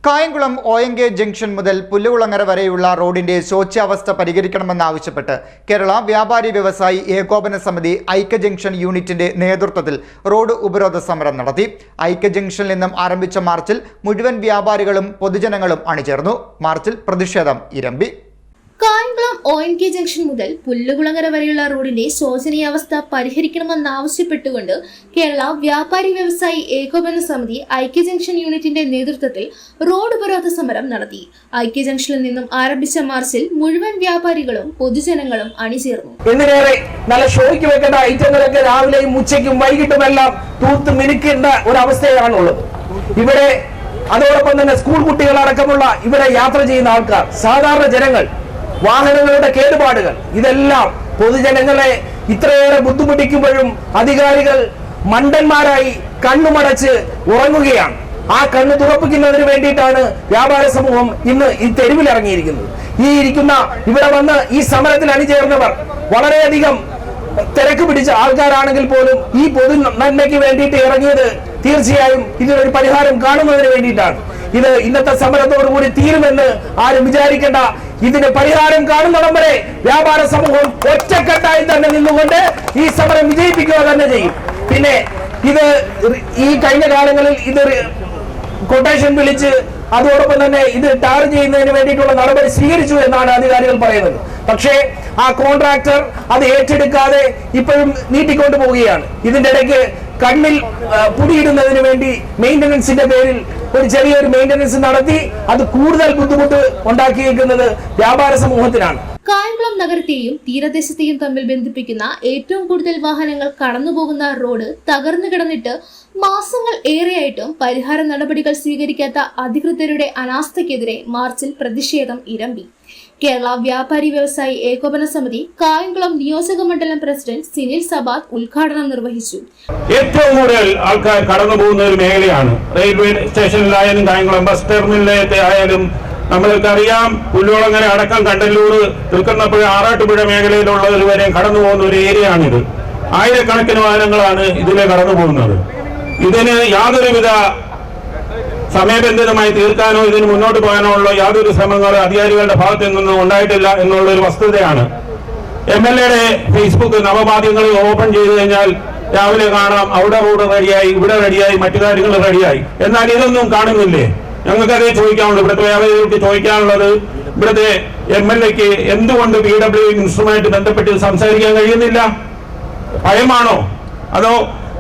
Kayamkulam ONK junction മുതൽ പുല്ലുകുളങ്ങര വരെയുള്ള റോഡിന്റെ ശോച്യാവസ്ഥ പരിഹരിക്കണമെന്നാവശ്യപ്പെട്ട് കേരള വ്യാപാരി വ്യവസായി ഏകോപന സമിതി ഐക്യ ജംഗ്ഷൻ യൂണിറ്റിന്റെ നേതൃത്വത്തിൽ റോഡ് ഉപരോധ സമരം നടത്തി. ഐക്യ ജംഗ്ഷനിൽ നിന്നും ആരംഭിച്ച മാർച്ചിൽ മുഴുവൻ വ്യാപാരികളും പൊതുജനങ്ങളും അണിചേർന്നു. മാർച്ചിൽ പ്രതിഷേധം ഇരമ്പി. കായംകുളം ONK ജംഗ്ഷൻ മുതൽ പുല്ലുകുളങ്ങര വരെയുള്ള റോഡിന്റെ ശോചനീയാവസ്ഥ പരിഹരിക്കണമെന്നാവശ്യപ്പെട്ടുകൊണ്ട് കേരള വ്യാപാരി വ്യവസായി ഏകോപന സമിതി ഐക്യ ജംഗ്ഷൻ യൂണിറ്റിന്റെ നേതൃത്വത്തിൽ റോഡ് ഉപരോധ സമരം നടത്തി. ഐക്യ ജംഗ്ഷനിൽ നിന്നും ആരംഭിച്ച മാർച്ചിൽ മുഴുവൻ വ്യാപാരികളും പൊതുജനങ്ങളും അണിചേർന്നു. എന്തിനേറെ നല്ല ഷോയ്ക്ക് വെക്കേണ്ട ഐറ്റങ്ങളൊക്കെ രാവിലെയും ഉച്ചയ്ക്കും വൈകിട്ടുമെല്ലാം തൂത്ത് മിനുക്കേണ്ട ഒരു അവസ്ഥയാണുള്ളത് ഇവിടെ. അതോടൊപ്പം തന്നെ സ്കൂൾ കുട്ടികളടക്കമുള്ള ഇവിടെ യാത്ര ചെയ്യുന്ന ആൾക്കാർ, സാധാരണ ജനങ്ങൾ, വാഹനങ്ങളുടെ കേടുപാടുകൾ, ഇതെല്ലാം പൊതുജനങ്ങളെ ഇത്രയേറെ ബുദ്ധിമുട്ടിക്കുമ്പോഴും അധികാരികൾ മണ്ടന്മാരായി കണ്ണുമടച്ച് ഉറങ്ങുകയാണ്. ആ കണ്ണ് തുറപ്പിക്കുന്നതിന് വേണ്ടിയിട്ടാണ് വ്യാപാര സമൂഹം ഇന്ന് ഈ തെരുവിലിറങ്ങിയിരിക്കുന്നത്. ഇവിടെ വന്ന് ഈ സമരത്തിൽ അണിചേർന്നവർ വളരെയധികം തിരക്ക് പിടിച്ച ആൾക്കാരാണെങ്കിൽ പോലും ഈ പൊതു നന്മയ്ക്ക് വേണ്ടിയിട്ട് ഇറങ്ങിയത് തീർച്ചയായും ഇതിനൊരു പരിഹാരം കാണുന്നതിന് വേണ്ടിയിട്ടാണ്. ഇത് ഇന്നത്തെ സമരത്തോടുകൂടി തീരുമെന്ന് ആരും വിചാരിക്കേണ്ട. ഇതിന് പരിഹാരം കാണുന്നിടം വരെ വ്യാപാര സമൂഹം ഒറ്റക്കെട്ടായി തന്നെ നിന്നുകൊണ്ട് ഈ സമരം വിജയിപ്പിക്കുക തന്നെ ചെയ്യും. പിന്നെ ഇത് ഈ കഴിഞ്ഞ കാലങ്ങളിൽ ഇത് കൊട്ടേഷൻ വിളിച്ച് അതോടൊപ്പം തന്നെ ഇത് ടാർ ചെയ്യുന്നതിന് വേണ്ടിയിട്ടുള്ള നടപടി സ്വീകരിച്ചു എന്നാണ് അധികാരികൾ പറയുന്നത്. പക്ഷേ ആ കോൺട്രാക്ടർ അത് ഏറ്റെടുക്കാതെ ഇപ്പോഴും നീട്ടിക്കൊണ്ടു പോവുകയാണ്. ഇതിന്റെ ഇടയ്ക്ക് കണ്ണിൽ പുടിയിടുന്നതിന് വേണ്ടി മെയിന്റനൻസിന്റെ പേരിൽ ഒരു ചെറിയൊരു മെയിന്റനൻസ് നടത്തി അത് കൂടുതൽ ബുദ്ധിമുട്ട് ഉണ്ടാക്കിയിരിക്കുന്നത് വ്യാപാര സമൂഹത്തിനാണ്. കായംകുളം നഗരത്തെയും തീരദേശത്തെയും തമ്മിൽ ബന്ധിപ്പിക്കുന്ന ഏറ്റവും കൂടുതൽ വാഹനങ്ങൾ കടന്നുപോകുന്ന റോഡ് തകർന്നു കിടന്നിട്ട് മാസങ്ങൾ ഏറെയായിട്ടും പരിഹാര നടപടികൾ സ്വീകരിക്കാത്ത അധികൃതരുടെ അനാസ്ഥയ്ക്കെതിരെ മാർച്ചിൽ പ്രതിഷേധം ഇരമ്പി. കേരള വ്യാപാരി വ്യവസായി ഏകോപന സമിതി കായംകുളം നിയോജക മണ്ഡലം പ്രസിഡന്റ് സിനിൽ സബാത്ത് ഉദ്ഘാടനം നിർവഹിച്ചു. ഏറ്റവും കൂടുതൽ ആൾക്കാർ കടന്നു പോകുന്ന ഒരു മേഖലയാണ്. റെയിൽവേ സ്റ്റേഷനിലായാലും കായംകുളം ബസ് ടെർമിനലിലത്തെ ആയാലും നമ്മൾക്കറിയാം. പുല്ലുകുളങ്ങര അടക്കം കണ്ടല്ലൂർ, തൃക്കുന്നപ്പുഴ, ആറാട്ടുപുഴ മേഖലയിലുള്ളവർ വരെ കടന്നു പോകുന്ന ഒരു ഏരിയയാണിത്. ആയിരക്കണക്കിന് വാഹനങ്ങളാണ് ഇതിലെ കടന്നു പോകുന്നത്. ഇതിന് യാതൊരുവിധ സമയബന്ധിതമായി തീർക്കാനോ ഇതിന് മുന്നോട്ട് പോകാനോ ഉള്ള യാതൊരു ശ്രമങ്ങളോ അധികാരികളുടെ ഭാഗത്തു നിന്നും ഉണ്ടായിട്ടില്ല എന്നുള്ളൊരു വസ്തുതയാണ്. MLAയുടെ ഫേസ്ബുക്ക് നവമാധ്യമങ്ങളിൽ ഓപ്പൺ ചെയ്തു കഴിഞ്ഞാൽ രാവിലെ കാണാം അവിടെ റോഡ് റെഡിയായി, ഇവിടെ റെഡിയായി, മറ്റു കാര്യങ്ങൾ റെഡിയായി. എന്നാൽ ഇതൊന്നും കാണുന്നില്ലേ? ഞങ്ങൾക്കതേ ചോദിക്കാനുള്ളൂ. ഇവിടുത്തെ വ്യാപാരികൾക്ക് ചോദിക്കാനുള്ളത്, ഇവിടുത്തെ MLAക്ക് എന്തുകൊണ്ട് PW ഇൻസ്ട്രുമെന്റുമായിട്ട് ബന്ധപ്പെട്ട് സംസാരിക്കാൻ കഴിയുന്നില്ല? ഭയമാണോ അതോ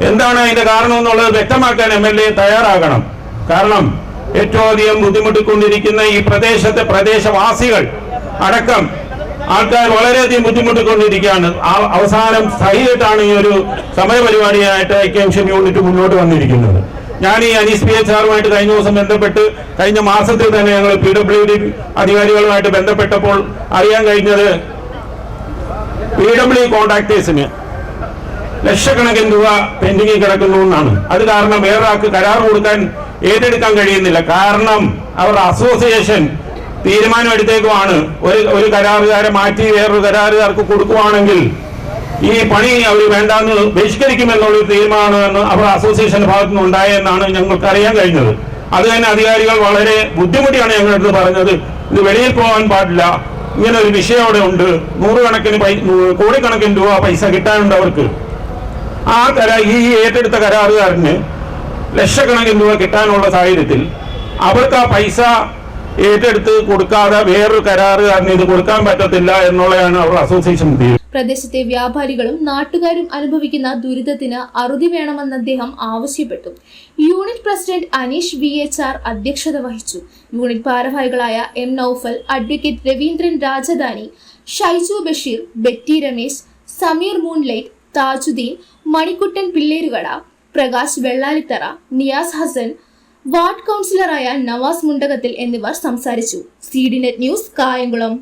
എന്താണ് അതിന്റെ കാരണം എന്നുള്ളത് വ്യക്തമാക്കാൻ MLA തയ്യാറാകണം. കാരണം ഏറ്റവും അധികം ബുദ്ധിമുട്ടിക്കൊണ്ടിരിക്കുന്ന ഈ പ്രദേശവാസികൾ അടക്കം ആൾക്കാർ വളരെയധികം ബുദ്ധിമുട്ടിക്കൊണ്ടിരിക്കുകയാണ്. അവസാനം സഹിയായിട്ടാണ് ഈ ഒരു സമരപരിപാടിയായിട്ട് ഐക്യ ജംഗ്ഷൻ യൂണിറ്റ് മുന്നോട്ട് വന്നിരിക്കുന്നത്. ഞാൻ ഈ അനീസ് PHRുമായിട്ട് കഴിഞ്ഞ ദിവസം ബന്ധപ്പെട്ട് കഴിഞ്ഞ മാസത്തിൽ തന്നെ ഞങ്ങൾ PWD അധികാരികളുമായിട്ട് ബന്ധപ്പെട്ടപ്പോൾ അറിയാൻ കഴിഞ്ഞത് PW കോൺട്രാക്ടേഴ്സിന് ലക്ഷക്കണക്കിന് രൂപ പെൻഡിങ്ങിൽ കിടക്കുന്നു എന്നാണ്. അത് കാരണം വേറൊരാൾക്ക് കരാർ കൊടുക്കാൻ ഏറ്റെടുക്കാൻ കഴിയുന്നില്ല. കാരണം അവരുടെ അസോസിയേഷൻ തീരുമാനം എടുത്തേക്കുമാണ്, ഒരു കരാറുകാരെ മാറ്റി വേറൊരു കരാറുകാർക്ക് കൊടുക്കുവാണെങ്കിൽ ഈ പണി അവർ വേണ്ടാന്ന് ബഹിഷ്കരിക്കുമെന്നുള്ളൊരു തീരുമാനമാണ് അവരുടെ അസോസിയേഷന്റെ ഭാഗത്തുനിന്ന് ഉണ്ടായെന്നാണ് ഞങ്ങൾക്ക് അറിയാൻ കഴിഞ്ഞത്. അത് തന്നെ അധികാരികൾ വളരെ ബുദ്ധിമുട്ടിയാണ് ഞങ്ങളടുത്ത് പറഞ്ഞത്. ഇത് വെളിയിൽ പോകാൻ പാടില്ല, ഇങ്ങനെ ഒരു വിഷയം അവിടെ ഉണ്ട്, കോടിക്കണക്കിന് രൂപ പൈസ കിട്ടാനുണ്ട് അവർക്ക്. ഈ ഏറ്റെടുത്ത കരാറുകാരന് ലക്ഷക്കണക്കിന് രൂപ കിട്ടാനുള്ള സാഹചര്യത്തിൽ അവർക്ക് ആ പൈസ ഏറ്റെടുത്ത് കൊടുക്കാതെ വേറൊരു കരാറുകാരന് ഇത് കൊടുക്കാൻ പറ്റത്തില്ല എന്നുള്ളതാണ് അവരുടെ അസോസിയേഷൻ തീരുമാനം. പ്രദേശത്തെ വ്യാപാരികളും നാട്ടുകാരും അനുഭവിക്കുന്ന ദുരിതത്തിന് അറുതി വേണമെന്ന് അദ്ദേഹം ആവശ്യപ്പെട്ടു. യൂണിറ്റ് പ്രസിഡന്റ് അനീഷ് VHR അധ്യക്ഷത വഹിച്ചു. യൂണിറ്റ് ഭാരവാഹികളായ M Noufal, advocate Raveendran Rajadhani, Shaiju Basheer, Betty Ramesh, Sameer Moonlight, Thajudheen, Manikkuttan Pillerukada, Prakash Vellalithara, Niyas Hassan, ward കൗൺസിലറായ നവാസ് മുണ്ടകത്തിൽ എന്നിവർ സംസാരിച്ചു. CDNet news, Kayamkulam.